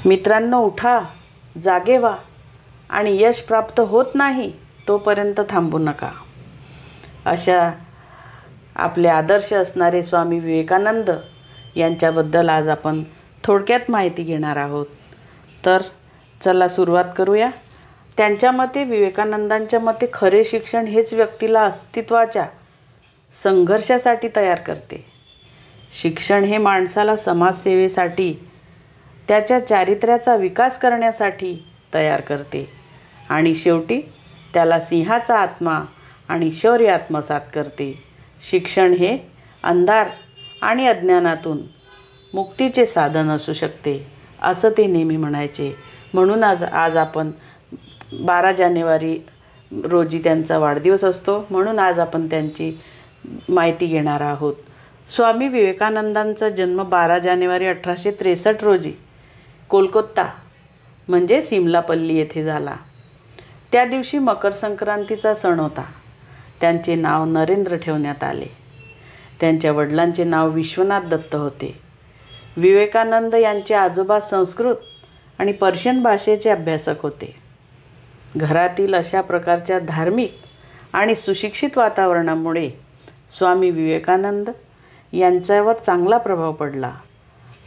मित्रांनो, उठा, जागे व्हा आणि यश प्राप्त होत नाही तोपर्यंत थांबू नका. अशा आपले आदर्श असणारे स्वामी विवेकानंद यांच्याबद्दल आज आपण थोडक्यात माहिती घेणार आहोत. तर चला सुरुवात करूया. त्यांच्या मते, विवेकानंदांच्या मते, खरे शिक्षण हेच व्यक्तीला अस्तित्वाच्या संघर्षासाठी तयार करते. शिक्षण हे माणसाला समाजसेवेसाठी, त्याच्या चारित्र्याचा विकास करण्यासाठी तयार करते आणि शेवटी त्याला सिंहाचा आत्मा आणि शौर्य आत्मसात करते. शिक्षण हे अंधार आणि अज्ञानातून मुक्तीचे साधन असू शकते, असं ते नेहमी म्हणायचे. म्हणून आज आपण 12 जानेवारी रोजी त्यांचा वाढदिवस असतो, म्हणून आज आपण त्यांची माहिती घेणार आहोत. स्वामी विवेकानंदांचा जन्म 12 जानेवारी 1863 रोजी कोलकाता म्हणजे सिमलापल्ली येथे झाला. त्या दिवशी मकर संक्रांतीचा सण होता. त्यांचे नाव नरेंद्र ठेवण्यात आले. त्यांच्या वडिलांचे नाव विश्वनाथ दत्त होते. विवेकानंद यांचे आजोबा संस्कृत आणि पर्शियन भाषेचे अभ्यासक होते. घरातील अशा प्रकारच्या धार्मिक आणि सुशिक्षित वातावरणामुळे स्वामी विवेकानंद यांच्यावर चांगला प्रभाव पडला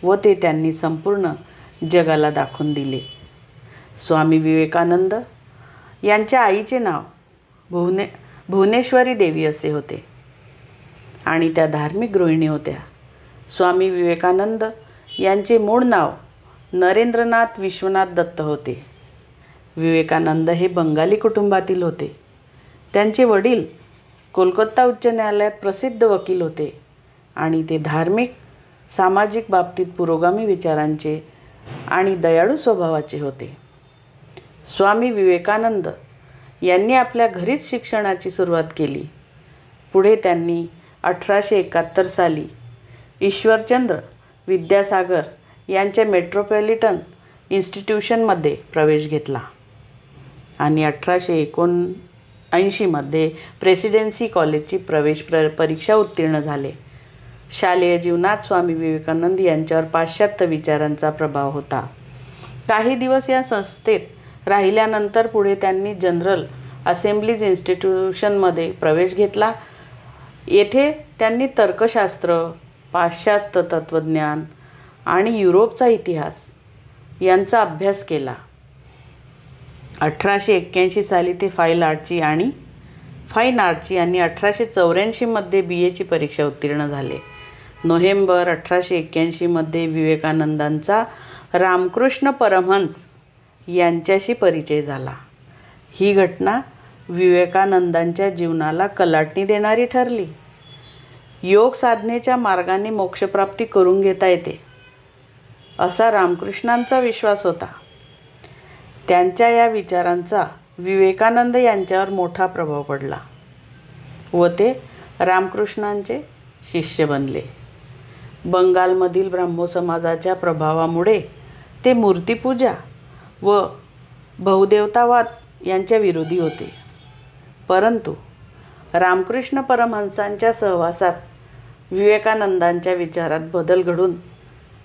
व ते त्यांनी संपूर्ण जगाला दाखवून दिले. स्वामी विवेकानंद यांच्या आईचे नाव भुवनेश्वरी देवी असे होते आणि त्या धार्मिक गृहिणी होत्या. स्वामी विवेकानंद यांचे मूळ नाव नरेंद्रनाथ विश्वनाथ दत्त होते. विवेकानंद हे बंगाली कुटुंबातील होते. त्यांचे वडील कोलकाता उच्च न्यायालयात प्रसिद्ध वकील होते आणि ते धार्मिक, सामाजिक बाबतीत पुरोगामी विचारांचे आणि दयाळू स्वभावाचे होते. स्वामी विवेकानंद यांनी आपल्या घरीच शिक्षणाची सुरुवात केली. पुढे त्यांनी 1871 साली ईश्वरचंद्र विद्यासागर यांच्या मेट्रोपॉलिटन इन्स्टिट्यूशनमध्ये प्रवेश घेतला आणि 1879 मध्ये प्रेसिडेन्सी कॉलेजची प्रवेश परीक्षा उत्तीर्ण झाले. शालेय जीवनात स्वामी विवेकानंद यांच्यावर पाश्चात्य विचारांचा प्रभाव होता. काही दिवस या संस्थेत राहिल्यानंतर पुढे त्यांनी जनरल असेंब्लीज इन्स्टिट्यूशनमध्ये प्रवेश घेतला. येथे त्यांनी तर्कशास्त्र, पाश्चात्य तत्त्वज्ञान आणि युरोपचा इतिहास यांचा अभ्यास केला. 1881 साली ते फाईन आर्टची आणि 1884 मध्ये BAची परीक्षा उत्तीर्ण झाले. नोव्हेंबर 1881 मध्ये विवेकानंदांचा रामकृष्ण परमहंस यांच्याशी परिचय झाला. ही घटना विवेकानंदांच्या जीवनाला कलाटणी देणारी ठरली. योग साधनेच्या मार्गाने मोक्षप्राप्ती करून घेता येते असा रामकृष्णांचा विश्वास होता. त्यांच्या या विचारांचा विवेकानंद यांच्यावर मोठा प्रभाव पडला व ते रामकृष्णांचे शिष्य बनले. बंगालमधील ब्राह्मो समाजाच्या प्रभावामुळे ते मूर्तिपूजा व बहुदेवतावाद यांच्या विरोधी होते. परंतु रामकृष्ण परमहंसांच्या सहवासात विवेकानंदांच्या विचारात बदल घडून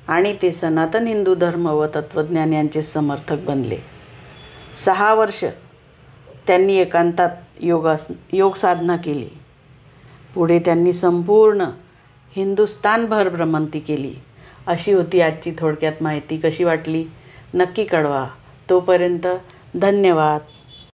आणि ते सनातन हिंदू धर्म व तत्त्वज्ञान यांचे समर्थक बनले. 6 वर्ष त्यांनी एकांतात योग साधना केली. पुढे त्यांनी संपूर्ण हिंदुस्थानभर भ्रमंती केली. अशी होती आजची थोडक्यात माहिती. कशी वाटली नक्की कळवा. तोपर्यंत धन्यवाद.